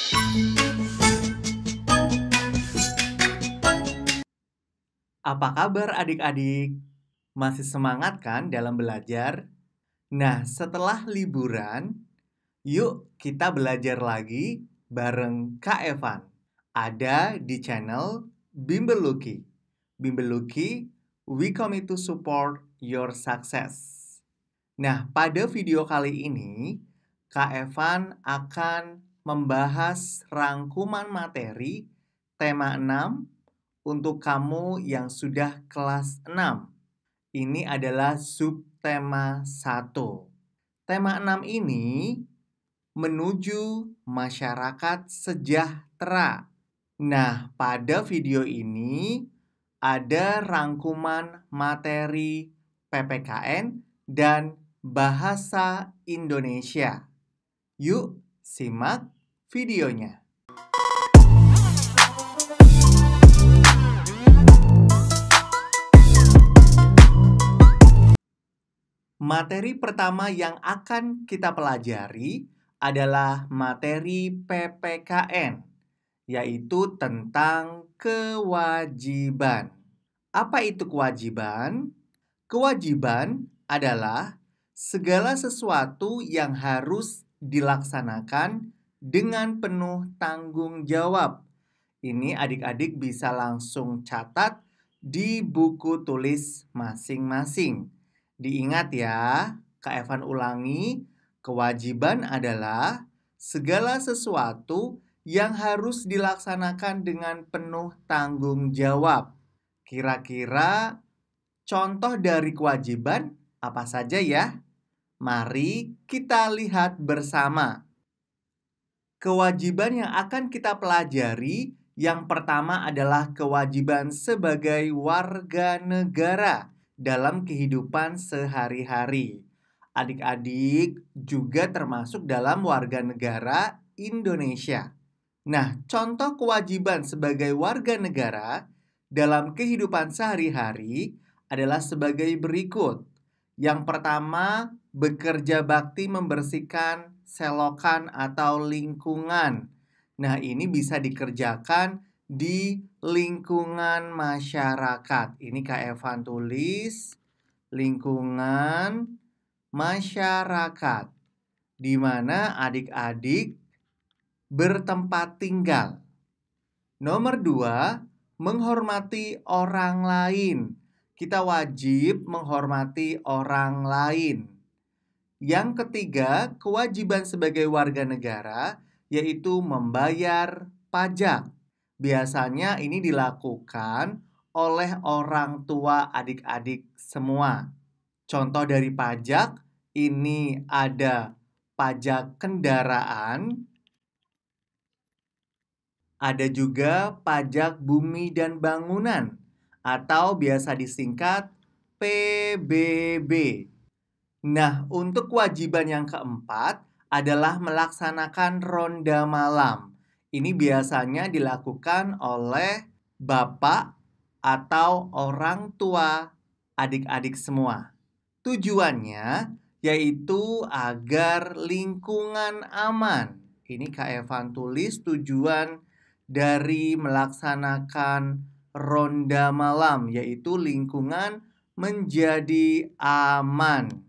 Apa kabar adik-adik? Masih semangat kan dalam belajar? Nah, setelah liburan, yuk kita belajar lagi bareng Kak Evan. Ada di channel Bimbel Lucky. Bimbel Lucky, we commit to support your success. Nah, pada video kali ini, Kak Evan akan membahas rangkuman materi tema 6 untuk kamu yang sudah kelas 6. Ini adalah subtema 1. Tema 6 ini menuju masyarakat sejahtera. Nah, pada video ini ada rangkuman materi PPKN dan bahasa Indonesia. Yuk, simak videonya. Materi pertama yang akan kita pelajari adalah materi PPKN, yaitu tentang kewajiban. Apa itu kewajiban? Kewajiban adalah segala sesuatu yang harus dilaksanakan dengan penuh tanggung jawab. Ini adik-adik bisa langsung catat di buku tulis masing-masing. Diingat ya, Kak Evan ulangi, kewajiban adalah segala sesuatu yang harus dilaksanakan dengan penuh tanggung jawab. Kira-kira contoh dari kewajiban apa saja ya? Mari kita lihat bersama. Kewajiban yang akan kita pelajari yang pertama adalah kewajiban sebagai warga negara dalam kehidupan sehari-hari. Adik-adik juga termasuk dalam warga negara Indonesia. Nah, contoh kewajiban sebagai warga negara dalam kehidupan sehari-hari adalah sebagai berikut. Yang pertama, bekerja bakti membersihkan selokan atau lingkungan. Nah, ini bisa dikerjakan di lingkungan masyarakat. Ini Kak Evan tulis lingkungan masyarakat, di mana adik-adik bertempat tinggal. Nomor 2, menghormati orang lain. Kita wajib menghormati orang lain. Yang ketiga, kewajiban sebagai warga negara yaitu membayar pajak. Biasanya ini dilakukan oleh orang tua adik-adik semua. Contoh dari pajak, ini ada pajak kendaraan, ada juga pajak bumi dan bangunan, atau biasa disingkat PBB. Nah, untuk kewajiban yang keempat adalah melaksanakan ronda malam. Ini biasanya dilakukan oleh bapak atau orang tua adik-adik semua. Tujuannya yaitu agar lingkungan aman. Ini Kak Evan tulis tujuan dari melaksanakan ronda malam, yaitu lingkungan menjadi aman.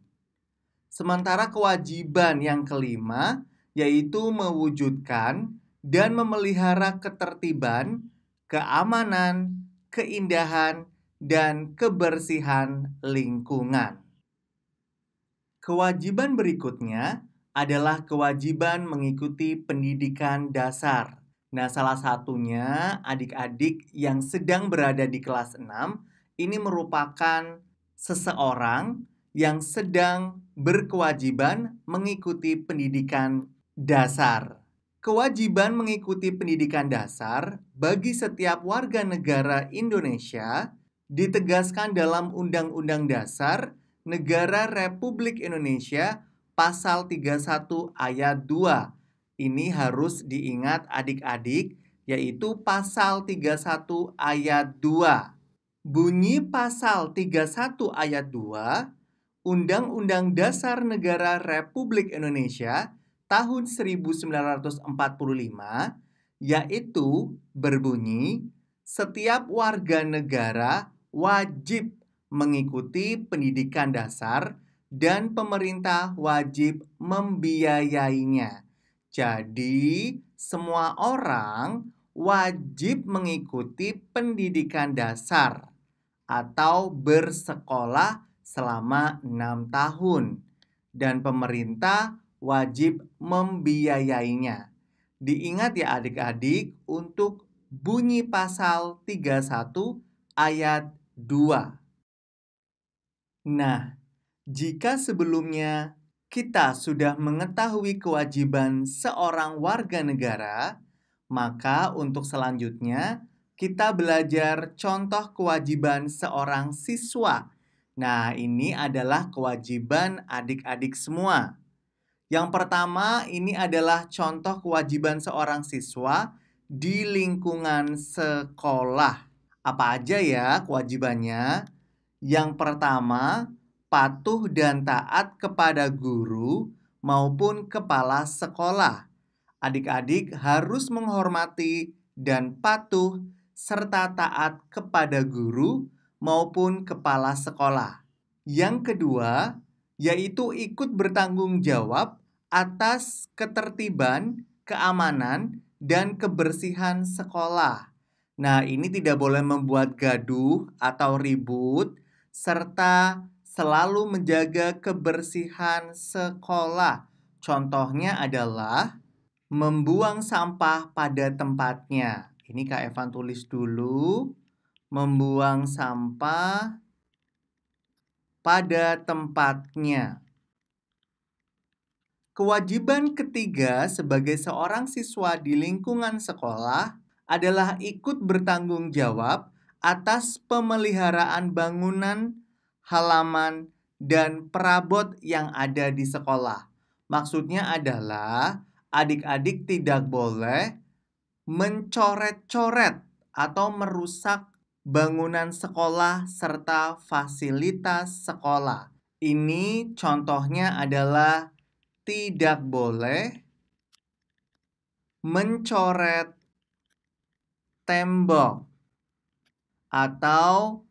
Sementara kewajiban yang kelima yaitu mewujudkan dan memelihara ketertiban, keamanan, keindahan, dan kebersihan lingkungan. Kewajiban berikutnya adalah kewajiban mengikuti pendidikan dasar. Nah, salah satunya adik-adik yang sedang berada di kelas 6 ini merupakan seseorang yang sedang berkewajiban mengikuti pendidikan dasar. Kewajiban mengikuti pendidikan dasar bagi setiap warga negara Indonesia ditegaskan dalam Undang-Undang Dasar Negara Republik Indonesia Pasal 31 Ayat 2. Ini harus diingat adik-adik, yaitu Pasal 31 Ayat 2. Bunyi Pasal 31 Ayat 2, Undang-Undang Dasar Negara Republik Indonesia tahun 1945, yaitu berbunyi, setiap warga negara wajib mengikuti pendidikan dasar dan pemerintah wajib membiayainya. Jadi, semua orang wajib mengikuti pendidikan dasar atau bersekolah selama 6 tahun. Dan pemerintah wajib membiayainya. Diingat ya adik-adik untuk bunyi pasal 31 ayat 2. Nah, jika sebelumnya kita sudah mengetahui kewajiban seorang warga negara, maka untuk selanjutnya kita belajar contoh kewajiban seorang siswa. Nah, ini adalah kewajiban adik-adik semua. Yang pertama, ini adalah contoh kewajiban seorang siswa di lingkungan sekolah. Apa aja ya kewajibannya? Yang pertama, patuh dan taat kepada guru maupun kepala sekolah. Adik-adik harus menghormati dan patuh serta taat kepada guru maupun kepala sekolah. Yang kedua, yaitu ikut bertanggung jawab atas ketertiban, keamanan, dan kebersihan sekolah. Nah, ini tidak boleh membuat gaduh atau ribut, serta selalu menjaga kebersihan sekolah. Contohnya adalah membuang sampah pada tempatnya. Ini Kak Evan tulis dulu. Membuang sampah pada tempatnya. Kewajiban ketiga sebagai seorang siswa di lingkungan sekolah adalah ikut bertanggung jawab atas pemeliharaan bangunan, halaman, dan perabot yang ada di sekolah. Maksudnya adalah adik-adik tidak boleh mencoret-coret atau merusak bangunan sekolah serta fasilitas sekolah. Ini contohnya adalah tidak boleh mencoret tembok atau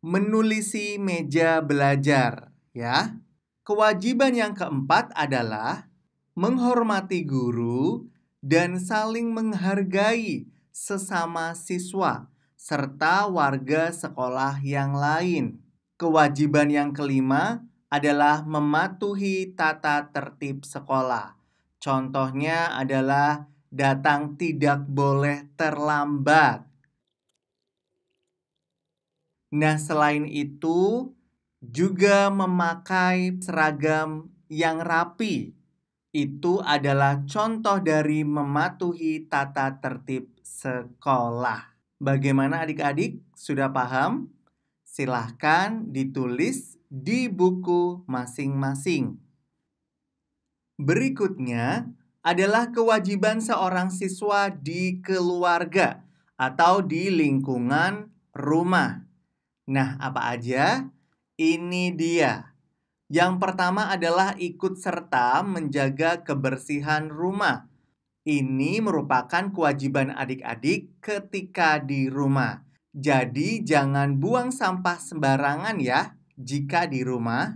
menulisi meja belajar, ya. Kewajiban yang keempat adalah menghormati guru dan saling menghargai sesama siswa serta warga sekolah yang lain. Kewajiban yang kelima adalah mematuhi tata tertib sekolah. Contohnya adalah datang tidak boleh terlambat. Nah, selain itu juga memakai seragam yang rapi. Itu adalah contoh dari mematuhi tata tertib sekolah. Bagaimana adik-adik? Sudah paham? Silahkan ditulis di buku masing-masing. Berikutnya adalah kewajiban seorang siswa di keluarga atau di lingkungan rumah. Nah, apa aja? Ini dia. Yang pertama adalah ikut serta menjaga kebersihan rumah. Ini merupakan kewajiban adik-adik ketika di rumah. Jadi, jangan buang sampah sembarangan ya jika di rumah.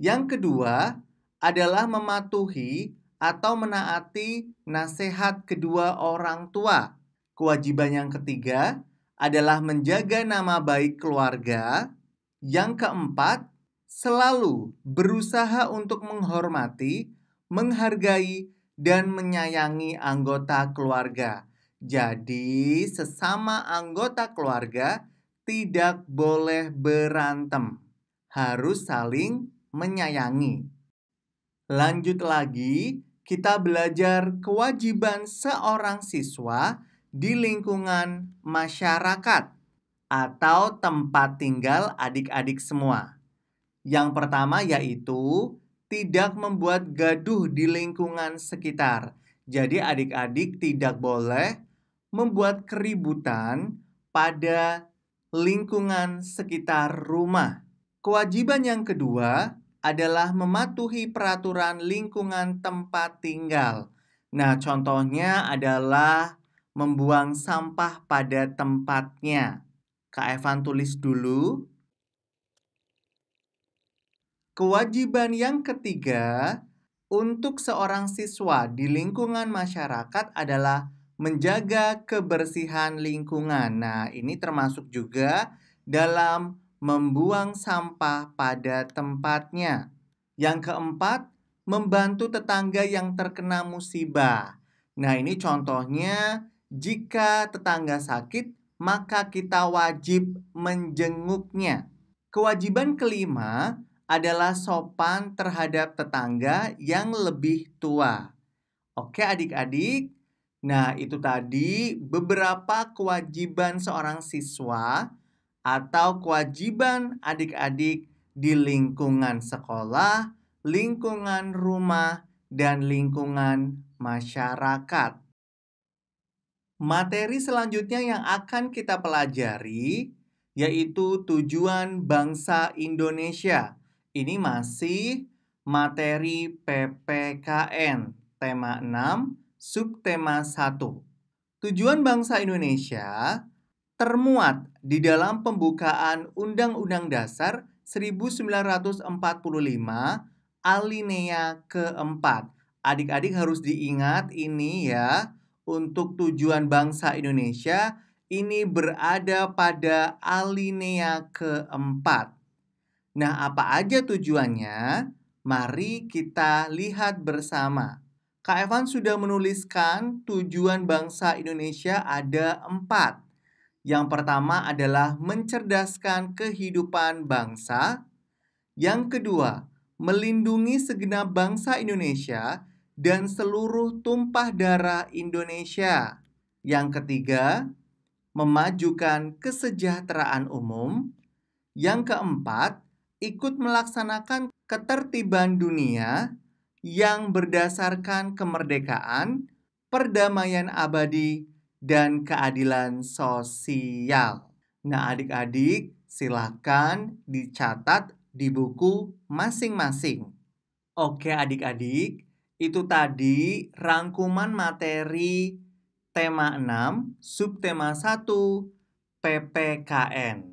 Yang kedua adalah mematuhi atau menaati nasihat kedua orang tua. Kewajiban yang ketiga adalah menjaga nama baik keluarga. Yang keempat, selalu berusaha untuk menghormati, menghargai, dan menyayangi anggota keluarga. Jadi, sesama anggota keluarga tidak boleh berantem. Harus saling menyayangi. Lanjut lagi, kita belajar kewajiban seorang siswa di lingkungan masyarakat atau tempat tinggal adik-adik semua. Yang pertama yaitu tidak membuat gaduh di lingkungan sekitar. Jadi adik-adik tidak boleh membuat keributan pada lingkungan sekitar rumah. Kewajiban yang kedua adalah mematuhi peraturan lingkungan tempat tinggal. Nah, contohnya adalah membuang sampah pada tempatnya. Kak Evan tulis dulu. Kewajiban yang ketiga untuk seorang siswa di lingkungan masyarakat adalah menjaga kebersihan lingkungan. Nah, ini termasuk juga dalam membuang sampah pada tempatnya. Yang keempat, membantu tetangga yang terkena musibah. Nah, ini contohnya jika tetangga sakit, maka kita wajib menjenguknya. Kewajiban kelima adalah sopan terhadap tetangga yang lebih tua. Oke adik-adik, nah itu tadi beberapa kewajiban seorang siswa atau kewajiban adik-adik di lingkungan sekolah, lingkungan rumah, dan lingkungan masyarakat. Materi selanjutnya yang akan kita pelajari yaitu tujuan bangsa Indonesia. Ini masih materi PPKN, tema 6, subtema 1. Tujuan bangsa Indonesia termuat di dalam pembukaan Undang-Undang Dasar 1945 alinea keempat. Adik-adik harus diingat ini ya, untuk tujuan bangsa Indonesia ini berada pada alinea keempat. Nah, apa aja tujuannya? Mari kita lihat bersama. Kak Evan sudah menuliskan tujuan bangsa Indonesia ada 4. Yang pertama adalah mencerdaskan kehidupan bangsa. Yang kedua, melindungi segenap bangsa Indonesia dan seluruh tumpah darah Indonesia. Yang ketiga, memajukan kesejahteraan umum. Yang keempat, ikut melaksanakan ketertiban dunia yang berdasarkan kemerdekaan, perdamaian abadi, dan keadilan sosial. Nah, adik-adik, silakan dicatat di buku masing-masing. Oke, adik-adik, itu tadi rangkuman materi tema 6, subtema 1, PPKN.